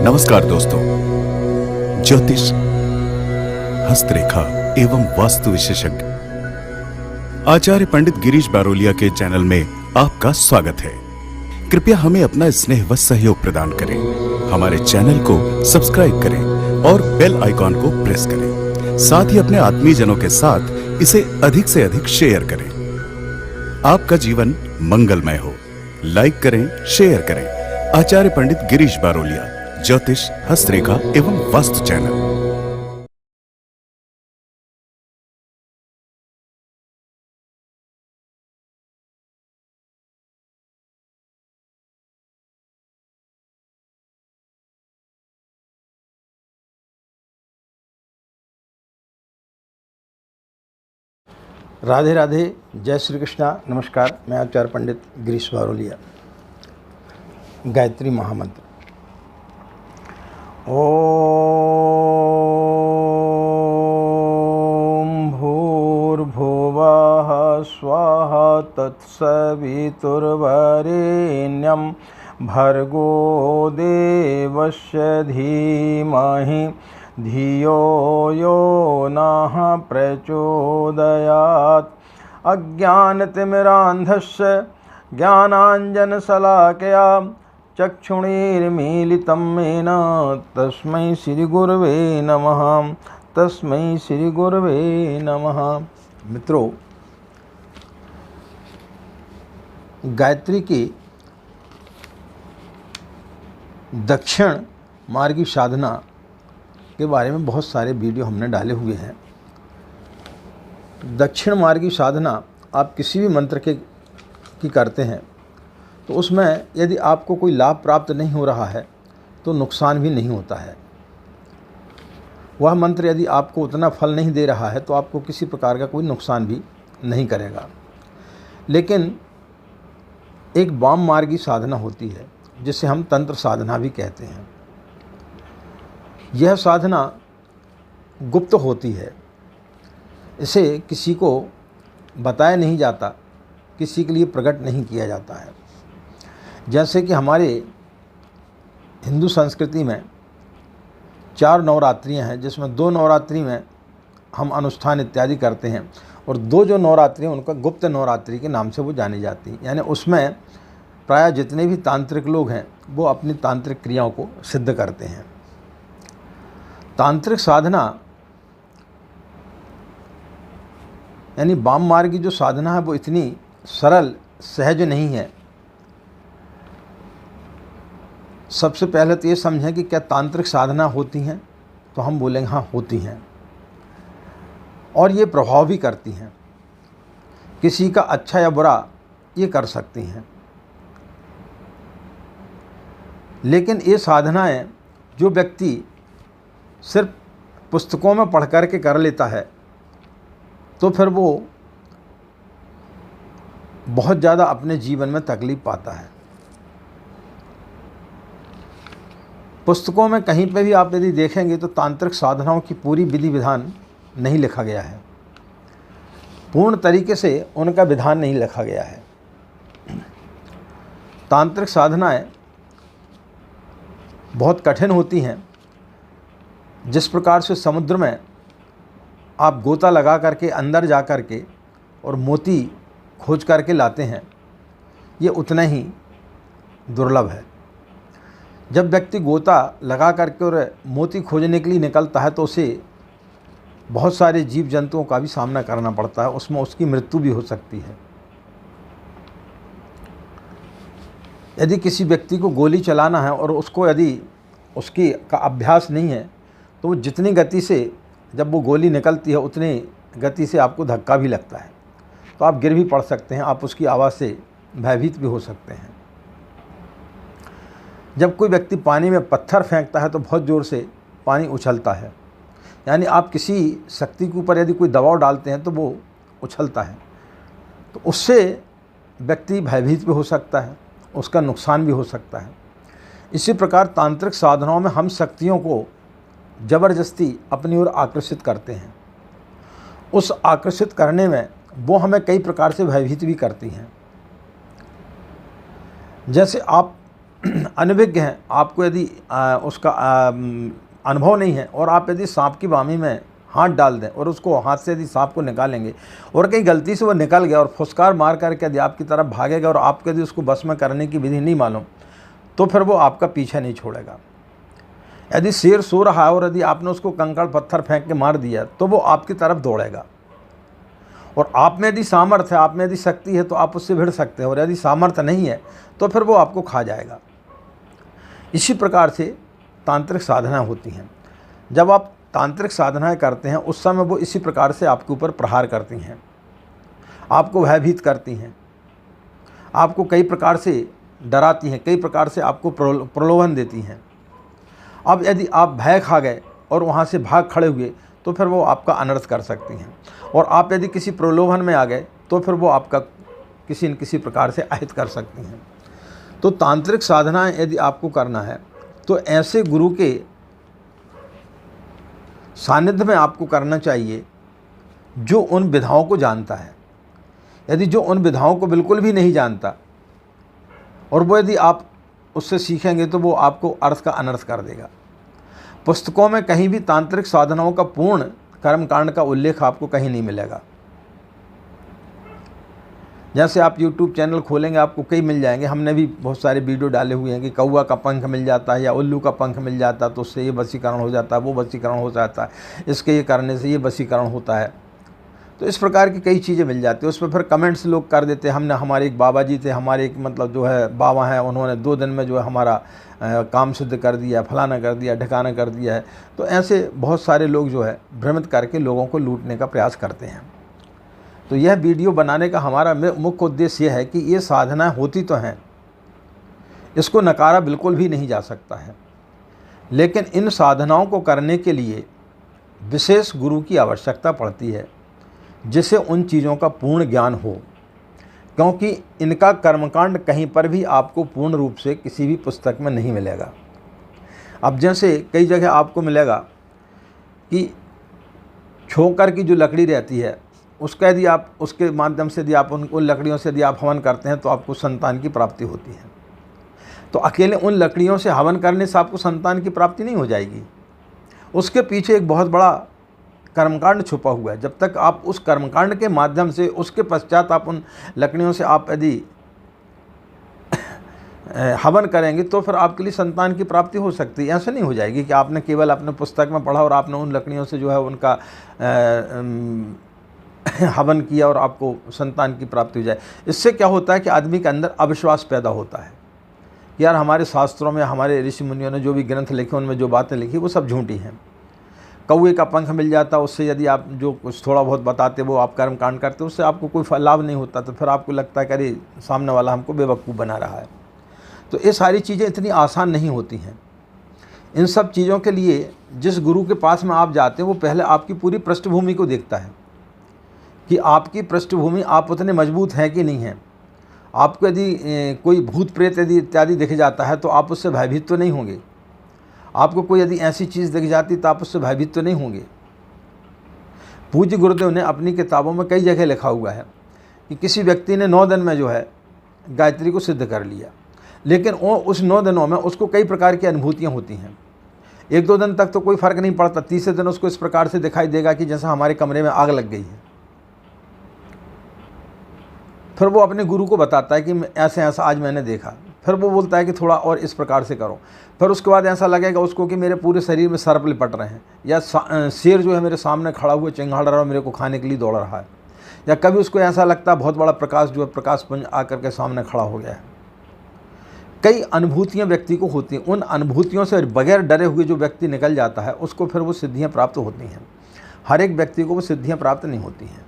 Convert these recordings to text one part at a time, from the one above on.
नमस्कार दोस्तों, ज्योतिष, हस्तरेखा एवं वास्तु विशेषज्ञ आचार्य पंडित गिरीश बारोलिया के चैनल में आपका स्वागत है। कृपया हमें अपना स्नेह व सहयोग प्रदान करें। हमारे चैनल को सब्सक्राइब करें और बेल आइकॉन को प्रेस करें। साथ ही अपने आत्मीयजनों के साथ इसे अधिक से अधिक शेयर करें। आपका जीवन मंगलमय हो। लाइक करें, शेयर करें। आचार्य पंडित गिरीश बारोलिया, ज्योतिष, हस्तरेखा एवं वास्तु चैनल। राधे राधे, जय श्री कृष्णा। नमस्कार, मैं आचार्य पंडित गिरीश बारोलिया। गायत्री महामंत्र। ओम भूर्भुवः स्वः तत्सवितुर्वरेण्यं भर्गो देवस्य धीमहि धियो यो नः प्रचोदयात्। अज्ञानतिमिरान्धस्य ज्ञानाञ्जनशलाकया चक्षुरुन्मीलितं येन तस्मै श्रीगुरवे नमः। तस्मै श्रीगुरवे नमः। मित्रों, गायत्री की दक्षिण मार्गी साधना के बारे में बहुत सारे वीडियो हमने डाले हुए हैं। दक्षिण मार्गी साधना आप किसी भी मंत्र की करते हैं तो उसमें यदि आपको कोई लाभ प्राप्त नहीं हो रहा है तो नुकसान भी नहीं होता है। वह मंत्र यदि आपको उतना फल नहीं दे रहा है तो आपको किसी प्रकार का कोई नुकसान भी नहीं करेगा। लेकिन एक वाम मार्गी साधना होती है जिसे हम तंत्र साधना भी कहते हैं। यह साधना गुप्त होती है, इसे किसी को बताया नहीं जाता, किसी के लिए प्रकट नहीं किया जाता है। जैसे कि हमारे हिंदू संस्कृति में 4 नवरात्रियां हैं, जिसमें 2 नवरात्रि में हम अनुष्ठान इत्यादि करते हैं और 2 जो नवरात्रि हैं उनका गुप्त नवरात्रि के नाम से वो जानी जाती हैं। यानी उसमें प्रायः जितने भी तांत्रिक लोग हैं वो अपनी तांत्रिक क्रियाओं को सिद्ध करते हैं। तांत्रिक साधना यानी वाम मार्गी जो साधना है वो इतनी सरल सहज नहीं है। सबसे पहले तो ये समझें कि क्या तांत्रिक साधना होती हैं, तो हम बोलेंगे हाँ होती हैं और ये प्रभाव भी करती हैं। किसी का अच्छा या बुरा ये कर सकती हैं। लेकिन ये साधनाएं जो व्यक्ति सिर्फ पुस्तकों में पढ़ कर के कर लेता है तो फिर वो बहुत ज़्यादा अपने जीवन में तकलीफ पाता है। पुस्तकों में कहीं पे भी आप यदि देखेंगे तो तांत्रिक साधनाओं की पूरी विधि विधान नहीं लिखा गया है, पूर्ण तरीके से उनका विधान नहीं लिखा गया है। तांत्रिक साधनाएं बहुत कठिन होती हैं। जिस प्रकार से समुद्र में आप गोता लगा करके अंदर जा कर के और मोती खोज करके लाते हैं, ये उतना ही दुर्लभ है। जब व्यक्ति गोता लगा करके और मोती खोजने के लिए निकलता है तो उसे बहुत सारे जीव जंतुओं का भी सामना करना पड़ता है, उसमें उसकी मृत्यु भी हो सकती है। यदि किसी व्यक्ति को गोली चलाना है और उसको यदि उसकी का अभ्यास नहीं है तो वो जितनी गति से जब वो गोली निकलती है उतनी गति से आपको धक्का भी लगता है, तो आप गिर भी पड़ सकते हैं, आप उसकी आवाज़ से भयभीत भी हो सकते हैं। जब कोई व्यक्ति पानी में पत्थर फेंकता है तो बहुत ज़ोर से पानी उछलता है। यानी आप किसी शक्ति के ऊपर यदि कोई दबाव डालते हैं तो वो उछलता है, तो उससे व्यक्ति भयभीत भी हो सकता है, उसका नुकसान भी हो सकता है। इसी प्रकार तांत्रिक साधनाओं में हम शक्तियों को ज़बरदस्ती अपनी ओर आकर्षित करते हैं। उस आकर्षित करने में वो हमें कई प्रकार से भयभीत भी करती हैं। जैसे आप अनभिज्ञ हैं, आपको यदि उसका अनुभव नहीं है और आप यदि सांप की वामी में हाथ डाल दें और उसको हाथ से यदि सांप को निकालेंगे और कहीं गलती से वो निकल गया और फुसकार मार करके यदि आपकी तरफ भागेगा और आपको यदि उसको बस में करने की विधि नहीं मालूम, तो फिर वो आपका पीछा नहीं छोड़ेगा। यदि शेर सो रहा है और यदि आपने उसको कंकड़ पत्थर फेंक के मार दिया तो वो आपकी तरफ दौड़ेगा। और आप में यदि सामर्थ्य है, आप में यदि शक्ति है तो आप उससे भिड़ सकते हैं, और यदि सामर्थ्य नहीं है तो फिर वो आपको खा जाएगा। इसी प्रकार से तांत्रिक साधनाएं होती हैं। जब आप तांत्रिक साधनाएं करते हैं उस समय वो इसी प्रकार से आपके ऊपर प्रहार करती हैं, आपको भयभीत करती हैं, आपको कई प्रकार से डराती हैं, कई प्रकार से आपको प्रलोभन देती हैं। अब यदि आप भय खा गए और वहाँ से भाग खड़े हुए तो फिर वो आपका अनर्थ कर सकती हैं, और आप यदि किसी प्रलोभन में आ गए तो फिर वो आपका किसी न किसी प्रकार से अहित कर सकती हैं। तो तांत्रिक साधनाएं यदि आपको करना है तो ऐसे गुरु के सानिध्य में आपको करना चाहिए जो उन विधाओं को जानता है। यदि जो उन विधाओं को बिल्कुल भी नहीं जानता और वो यदि आप उससे सीखेंगे तो वो आपको अर्थ का अनर्थ कर देगा। पुस्तकों में कहीं भी तांत्रिक साधनाओं का पूर्ण कर्मकांड का उल्लेख आपको कहीं नहीं मिलेगा। जैसे आप YouTube चैनल खोलेंगे आपको कई मिल जाएंगे, हमने भी बहुत सारे वीडियो डाले हुए हैं कि कौवा का पंख मिल जाता है या उल्लू का पंख मिल जाता है तो उससे ये वशीकरण हो जाता है, वो वशीकरण हो जाता है, इसके ये करने से ये वशीकरण होता है। तो इस प्रकार की कई चीज़ें मिल जाती है। उस पर फिर कमेंट्स लोग कर देते हैं। हमने, हमारे एक बाबा जी थे, हमारे एक मतलब जो है बाबा हैं, उन्होंने 2 दिन में जो है हमारा काम सिद्ध कर दिया, फलाना कर दिया, ढिकाना कर दिया है। तो ऐसे बहुत सारे लोग जो है भ्रमित करके लोगों को लूटने का प्रयास करते हैं। तो यह वीडियो बनाने का हमारा मुख्य उद्देश्य यह है कि ये साधनाएं होती तो हैं, इसको नकारा बिल्कुल भी नहीं जा सकता है, लेकिन इन साधनाओं को करने के लिए विशेष गुरु की आवश्यकता पड़ती है जिसे उन चीज़ों का पूर्ण ज्ञान हो, क्योंकि इनका कर्मकांड कहीं पर भी आपको पूर्ण रूप से किसी भी पुस्तक में नहीं मिलेगा। अब जैसे कई जगह आपको मिलेगा कि छोकर की जो लकड़ी रहती है उसका यदि आप उसके माध्यम से यदि आप उन लकड़ियों से यदि आप हवन करते हैं तो आपको संतान की प्राप्ति होती है। तो अकेले उन लकड़ियों से हवन करने से आपको संतान की प्राप्ति नहीं हो जाएगी, उसके पीछे एक बहुत बड़ा कर्मकांड छुपा हुआ है। जब तक आप उस कर्मकांड के माध्यम से उसके पश्चात आप उन लकड़ियों से आप यदि हवन करेंगे तो फिर आपके लिए संतान की प्राप्ति हो सकती है। ऐसे नहीं हो जाएगी कि आपने केवल अपने पुस्तक में पढ़ा और आपने उन लकड़ियों से जो है उनका हवन किया और आपको संतान की प्राप्ति हो जाए। इससे क्या होता है कि आदमी के अंदर अविश्वास पैदा होता है, यार हमारे शास्त्रों में, हमारे ऋषि मुनियों ने जो भी ग्रंथ लिखे उनमें जो बातें लिखी वो सब झूठी हैं। कौवे का पंख मिल जाता, उससे यदि आप जो कुछ थोड़ा बहुत बताते वो आप कर्मकांड करते, उससे आपको कोई लाभ नहीं होता, तो फिर आपको लगता है कि अरे सामने वाला हमको बेवकूफ़ बना रहा है। तो ये सारी चीज़ें इतनी आसान नहीं होती हैं। इन सब चीज़ों के लिए जिस गुरु के पास में आप जाते हैं वो पहले आपकी पूरी पृष्ठभूमि को देखता है कि आपकी पृष्ठभूमि आप उतने मजबूत हैं कि नहीं हैं। आपको यदि कोई भूत प्रेत यदि इत्यादि दिख जाता है तो आप उससे भयभीत तो नहीं होंगे। आपको कोई यदि ऐसी चीज़ दिख जाती तो आप उससे भयभीत तो नहीं होंगे। पूज्य गुरुदेव ने अपनी किताबों में कई जगह लिखा हुआ है कि किसी व्यक्ति ने 9 दिन में जो है गायत्री को सिद्ध कर लिया, लेकिन वो उस 9 दिनों में उसको कई प्रकार की अनुभूतियाँ होती हैं। 1-2 दिन तक तो कोई फ़र्क नहीं पड़ता, तीसरे दिन उसको इस प्रकार से दिखाई देगा कि जैसा हमारे कमरे में आग लग गई है। फिर वो अपने गुरु को बताता है कि ऐसे ऐसा आज मैंने देखा। फिर वो बोलता है कि थोड़ा और इस प्रकार से करो। फिर उसके बाद ऐसा लगेगा उसको कि मेरे पूरे शरीर में सर्प लिपट रहे हैं, या शेर जो है मेरे सामने खड़ा हुआ चिंगाड़ रहा है, मेरे को खाने के लिए दौड़ रहा है। या कभी उसको ऐसा लगता है बहुत बड़ा प्रकाश जो है प्रकाश पुंज आकर के सामने खड़ा हो गया है। कई अनुभूतियाँ व्यक्ति को होती हैं। उन अनुभूतियों से बगैर डरे हुए जो व्यक्ति निकल जाता है उसको फिर वो सिद्धियाँ प्राप्त होती हैं। हर एक व्यक्ति को वो सिद्धियाँ प्राप्त नहीं होती हैं।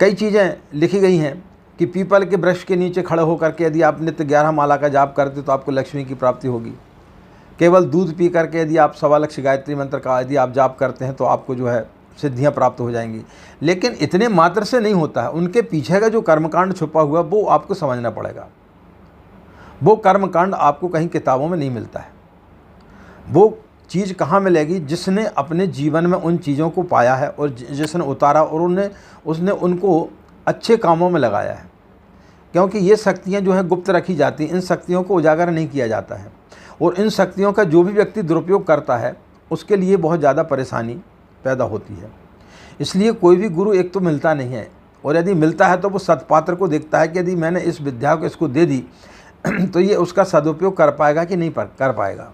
कई चीज़ें लिखी गई हैं कि पीपल के वृक्ष के नीचे खड़े होकर के यदि आप नित्य 11 माला का जाप करते तो आपको लक्ष्मी की प्राप्ति होगी। केवल दूध पी करके यदि आप 1.25 लाख गायत्री मंत्र का यदि आप जाप करते हैं तो आपको जो है सिद्धियां प्राप्त हो जाएंगी। लेकिन इतने मात्र से नहीं होता है, उनके पीछे का जो कर्मकांड छुपा हुआ वो आपको समझना पड़ेगा। वो कर्मकांड आपको कहीं किताबों में नहीं मिलता है। वो चीज़ कहाँ मिलेगी? जिसने अपने जीवन में उन चीज़ों को पाया है और जिसने उतारा और उसने उनको अच्छे कामों में लगाया है। क्योंकि ये शक्तियाँ जो हैं गुप्त रखी जाती हैं, इन शक्तियों को उजागर नहीं किया जाता है, और इन शक्तियों का जो भी व्यक्ति दुरुपयोग करता है उसके लिए बहुत ज़्यादा परेशानी पैदा होती है। इसलिए कोई भी गुरु एक तो मिलता नहीं है, और यदि मिलता है तो वो सत्पात्र को देखता है कि यदि मैंने इस विद्या को इसको दे दी तो ये उसका सदुपयोग कर पाएगा कि नहीं कर पाएगा।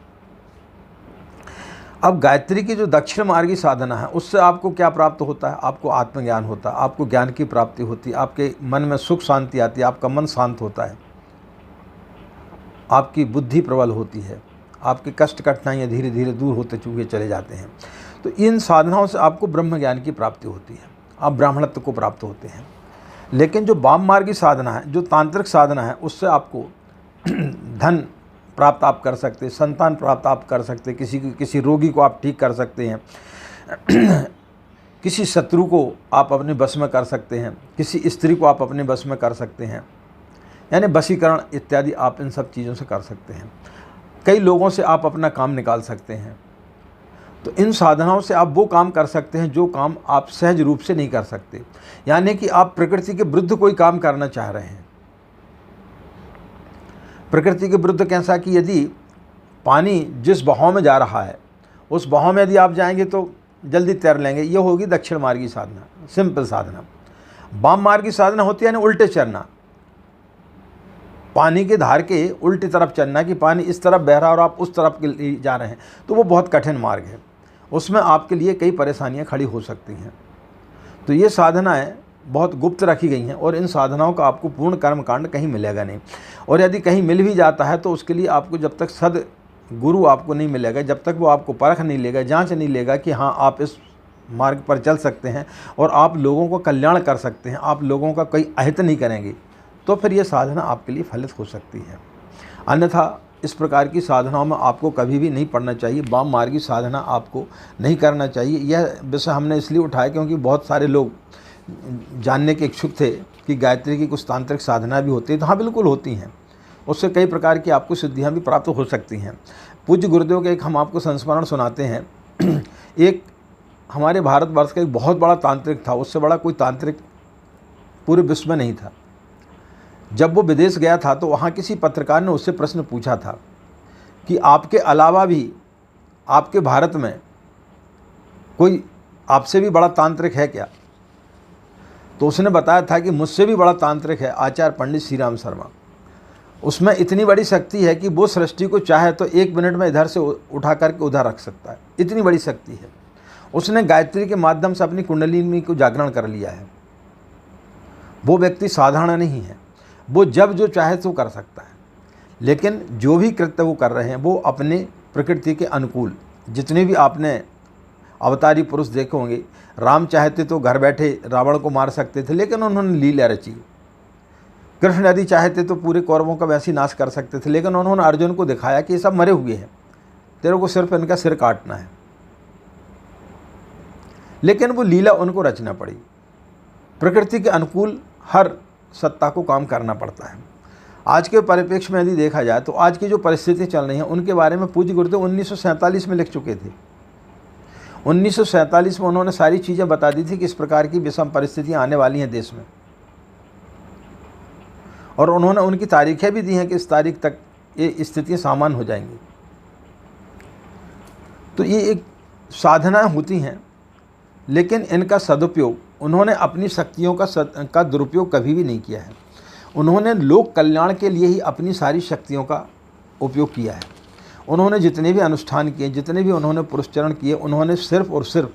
अब गायत्री की जो दक्षिण मार्गी साधना है उससे आपको क्या प्राप्त होता है? आपको आत्मज्ञान होता है, आपको ज्ञान की प्राप्ति होती है, आपके मन में सुख शांति आती है, आपका मन शांत होता है, आपकी बुद्धि प्रबल होती है, आपके कष्ट कठिनाइयाँ धीरे धीरे दूर होते हुए चले जाते हैं। तो इन साधनाओं से आपको ब्रह्म ज्ञान की प्राप्ति होती है, आप ब्राह्मणत्व को प्राप्त होते हैं। लेकिन जो वाम मार्गी साधना है, जो तांत्रिक साधना है, उससे आपको धन प्राप्त आप कर सकते हैं, संतान प्राप्त आप कर सकते हैं, किसी रोगी को आप ठीक कर सकते हैं, किसी शत्रु को आप अपने बस में कर सकते हैं, किसी स्त्री को आप अपने बस में कर सकते हैं, यानी वशीकरण इत्यादि आप इन सब चीज़ों से कर सकते हैं। कई लोगों से आप अपना काम निकाल सकते हैं। तो इन साधनाओं से आप वो काम कर सकते हैं जो काम आप सहज रूप से नहीं कर सकते, यानी कि आप प्रकृति के विरुद्ध कोई काम करना चाह रहे हैं। प्रकृति के विरुद्ध कैसा कि यदि पानी जिस बहाव में जा रहा है उस बहाव में यदि आप जाएंगे तो जल्दी तैर लेंगे, ये होगी दक्षिण मार्गी साधना, सिंपल साधना। वाम मार्गी साधना होती है यानी उल्टे चलना, पानी के धार के उल्टी तरफ चलना, कि पानी इस तरफ बह रहा है और आप उस तरफ के लिए जा रहे हैं, तो वो बहुत कठिन मार्ग है, उसमें आपके लिए कई परेशानियां खड़ी हो सकती हैं। तो ये साधनाएं बहुत गुप्त रखी गई हैं, और इन साधनाओं का आपको पूर्ण कर्मकांड कहीं मिलेगा नहीं। और यदि कहीं मिल भी जाता है तो उसके लिए आपको जब तक सद गुरु आपको नहीं मिलेगा, जब तक वो आपको परख नहीं लेगा, जांच नहीं लेगा कि हाँ आप इस मार्ग पर चल सकते हैं और आप लोगों को कल्याण कर सकते हैं, आप लोगों का कोई अहित नहीं करेंगे, तो फिर ये साधना आपके लिए फलित हो सकती है। अन्यथा इस प्रकार की साधनाओं में आपको कभी भी नहीं पड़ना चाहिए, वाम मार्गी साधना आपको नहीं करना चाहिए। यह विषय हमने इसलिए उठाया क्योंकि बहुत सारे लोग जानने के इच्छुक थे कि गायत्री की कुछ तांत्रिक साधना भी होती है। तो हाँ, बिल्कुल होती हैं, उससे कई प्रकार की आपको सिद्धियाँ भी प्राप्त हो सकती हैं। पूज्य गुरुदेव के एक हम आपको संस्मरण सुनाते हैं। एक हमारे भारतवर्ष का एक बहुत बड़ा तांत्रिक था, उससे बड़ा कोई तांत्रिक पूरे विश्व में नहीं था। जब वो विदेश गया था तो वहाँ किसी पत्रकार ने उससे प्रश्न पूछा था कि आपके अलावा भी आपके भारत में कोई आपसे भी बड़ा तांत्रिक है क्या? तो उसने बताया था कि मुझसे भी बड़ा तांत्रिक है आचार्य पंडित श्री राम शर्मा। उसमें इतनी बड़ी शक्ति है कि वो सृष्टि को चाहे तो 1 मिनट में इधर से उठा करके उधर रख सकता है, इतनी बड़ी शक्ति है। उसने गायत्री के माध्यम से अपनी कुंडलिनी को जागरण कर लिया है। वो व्यक्ति साधारण नहीं है, वो जब जो चाहे तो कर सकता है। लेकिन जो भी कृत्य वो कर रहे हैं वो अपने प्रकृति के अनुकूल, जितने भी आपने अवतारी पुरुष देखे होंगे, राम चाहते तो घर बैठे रावण को मार सकते थे, लेकिन उन्होंने लीला रची। कृष्ण यदि चाहते तो पूरे कौरवों का वैसे नाश कर सकते थे, लेकिन उन्होंने अर्जुन को दिखाया कि ये सब मरे हुए हैं, तेरे को सिर्फ इनका सिर काटना है। लेकिन वो लीला उनको रचना पड़ी। प्रकृति के अनुकूल हर सत्ता को काम करना पड़ता है। आज के परिप्रेक्ष्य में यदि देखा जाए तो आज की जो परिस्थिति चल रही हैं उनके बारे में पूज्य गुरुदेव 1947 में लिख चुके थे। 1947 में उन्होंने सारी चीज़ें बता दी थी कि इस प्रकार की विषम परिस्थितियां आने वाली हैं देश में, और उन्होंने उनकी तारीखें भी दी हैं कि इस तारीख तक ये स्थितियां सामान्य हो जाएंगी। तो ये एक साधनाएं होती हैं, लेकिन इनका सदुपयोग उन्होंने अपनी शक्तियों का दुरुपयोग कभी भी नहीं किया है। उन्होंने लोक कल्याण के लिए ही अपनी सारी शक्तियों का उपयोग किया है। उन्होंने जितने भी अनुष्ठान किए, जितने भी उन्होंने पुरस्चरण किए, उन्होंने सिर्फ और सिर्फ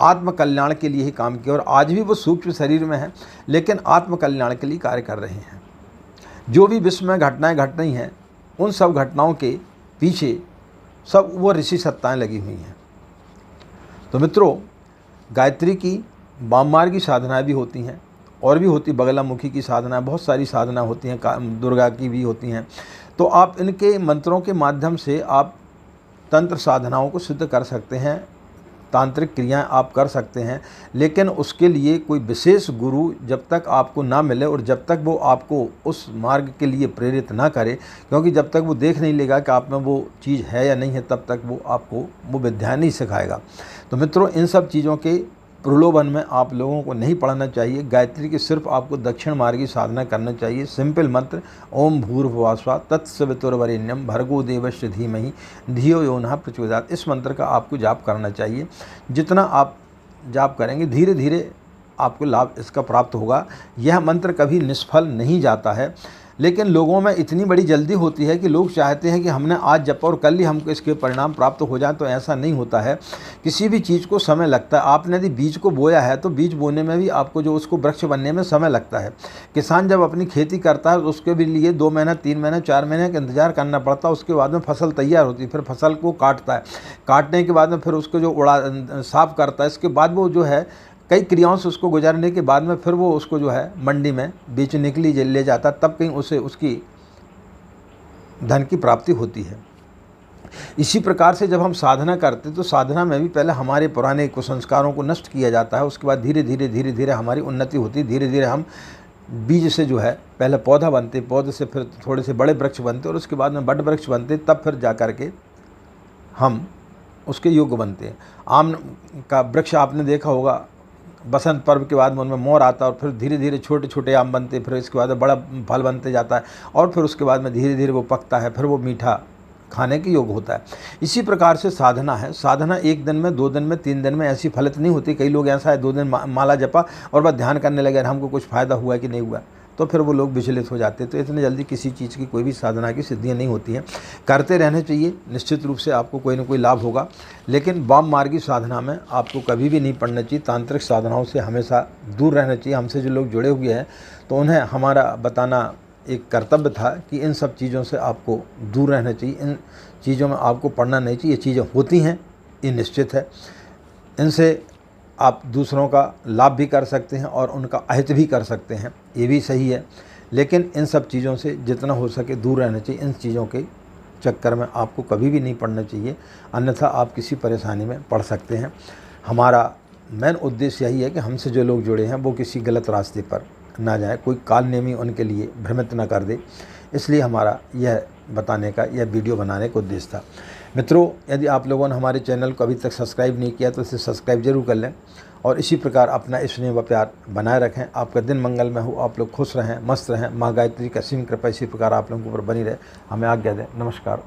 आत्म कल्याण के लिए ही काम किया। और आज भी वो सूक्ष्म शरीर में है, लेकिन आत्म कल्याण के लिए कार्य कर रहे हैं। जो भी विश्व में घटनाएं घट रही हैं, उन सब घटनाओं के पीछे सब वो ऋषि सत्ताएँ लगी हुई हैं। तो मित्रों, गायत्री की वाममार्गी साधनाएं भी होती हैं, और भी होती बगलामुखी की साधना, बहुत सारी साधना होती हैं, दुर्गा की भी होती हैं। तो आप इनके मंत्रों के माध्यम से आप तंत्र साधनाओं को सिद्ध कर सकते हैं, तांत्रिक क्रियाएं आप कर सकते हैं। लेकिन उसके लिए कोई विशेष गुरु जब तक आपको ना मिले और जब तक वो आपको उस मार्ग के लिए प्रेरित ना करे, क्योंकि जब तक वो देख नहीं लेगा कि आप में वो चीज़ है या नहीं है, तब तक वो आपको वो विद्या नहीं सिखाएगा। तो मित्रों, इन सब चीज़ों के प्रलोभन में आप लोगों को नहीं पढ़ना चाहिए। गायत्री की सिर्फ आपको दक्षिण मार्गी साधना करना चाहिए। सिंपल मंत्र ओम भूर्भुवः स्वः तत्सवितुर्वरेण्यं भर्गो देवस्य धीमहि धियो यो नः प्रचोदयात्, इस मंत्र का आपको जाप करना चाहिए। जितना आप जाप करेंगे धीरे धीरे आपको लाभ इसका प्राप्त होगा। यह मंत्र कभी निष्फल नहीं जाता है, लेकिन लोगों में इतनी बड़ी जल्दी होती है कि लोग चाहते हैं कि हमने आज जपा और कल ही हमको इसके परिणाम प्राप्त हो जाए, तो ऐसा नहीं होता है। किसी भी चीज़ को समय लगता है। आपने यदि बीज को बोया है तो बीज बोने में भी आपको जो उसको वृक्ष बनने में समय लगता है। किसान जब अपनी खेती करता है तो उसके भी लिए 2 महीना 3 महीना 4 महीने का इंतजार करना पड़ता है। उसके बाद में फसल तैयार होती है, फिर फसल को काटता है, काटने के बाद में फिर उसको जो साफ करता है, इसके बाद वो जो है कई क्रियाओं से उसको गुजारने के बाद में फिर वो उसको जो है मंडी में बेचने के लिए ले जाता, तब कहीं उसे उसकी धन की प्राप्ति होती है। इसी प्रकार से जब हम साधना करते तो साधना में भी पहले हमारे पुराने कुसंस्कारों को नष्ट किया जाता है। उसके बाद धीरे धीरे हमारी उन्नति होती है। धीरे धीरे हम बीज से जो है पहले पौधा बनते, पौधे से फिर थोड़े से बड़े वृक्ष बनते और उसके बाद में बड़ वृक्ष बनते, तब फिर जा कर के हम उसके योग्य बनते हैं। आम का वृक्ष आपने देखा होगा, बसंत पर्व के बाद में उनमें मोर आता है और फिर धीरे धीरे छोटे छोटे आम बनते, फिर इसके बाद बड़ा फल बनते जाता है और फिर उसके बाद में धीरे धीरे वो पकता है, फिर वो मीठा खाने के योग्य होता है। इसी प्रकार से साधना है। साधना 1 दिन में, 2 दिन में, 3 दिन में ऐसी फलित नहीं होती। कई लोग ऐसा है 2 दिन माला जपा और बस ध्यान करने लगे हमको कुछ फ़ायदा हुआ है कि नहीं हुआ, तो फिर वो लोग विचलित हो जाते हैं। तो इतने जल्दी किसी चीज़ की कोई भी साधना की सिद्धियाँ नहीं होती हैं। करते रहने चाहिए, निश्चित रूप से आपको कोई ना कोई लाभ होगा। लेकिन वाम मार्गी साधना में आपको कभी भी नहीं पड़ना चाहिए। तांत्रिक साधनाओं से हमेशा दूर रहना चाहिए। हमसे जो लोग जुड़े हुए हैं तो उन्हें हमारा बताना एक कर्तव्य था कि इन सब चीज़ों से आपको दूर रहना चाहिए। इन चीज़ों में आपको पढ़ना नहीं चाहिए। ये चीज़ें होती हैं, ये निश्चित है। इनसे आप दूसरों का लाभ भी कर सकते हैं और उनका अहित भी कर सकते हैं, ये भी सही है। लेकिन इन सब चीज़ों से जितना हो सके दूर रहना चाहिए। इन चीज़ों के चक्कर में आपको कभी भी नहीं पड़ना चाहिए, अन्यथा आप किसी परेशानी में पड़ सकते हैं। हमारा मेन उद्देश्य यही है कि हमसे जो लोग जुड़े हैं वो किसी गलत रास्ते पर ना जाए, कोई काल नेमी उनके लिए भ्रमित ना कर दे। इसलिए हमारा यह बताने का, यह वीडियो बनाने का उद्देश्य था। मित्रों, यदि आप लोगों ने हमारे चैनल को अभी तक सब्सक्राइब नहीं किया तो इसे सब्सक्राइब जरूर कर लें और इसी प्रकार अपना स्नेह व प्यार बनाए रखें। आपका दिन मंगलमय हो, आप लोग खुश रहें, मस्त रहें। माँ गायत्री की असीम कृपा इसी प्रकार आप लोगों के ऊपर बनी रहे। हमें आज्ञा दें। नमस्कार।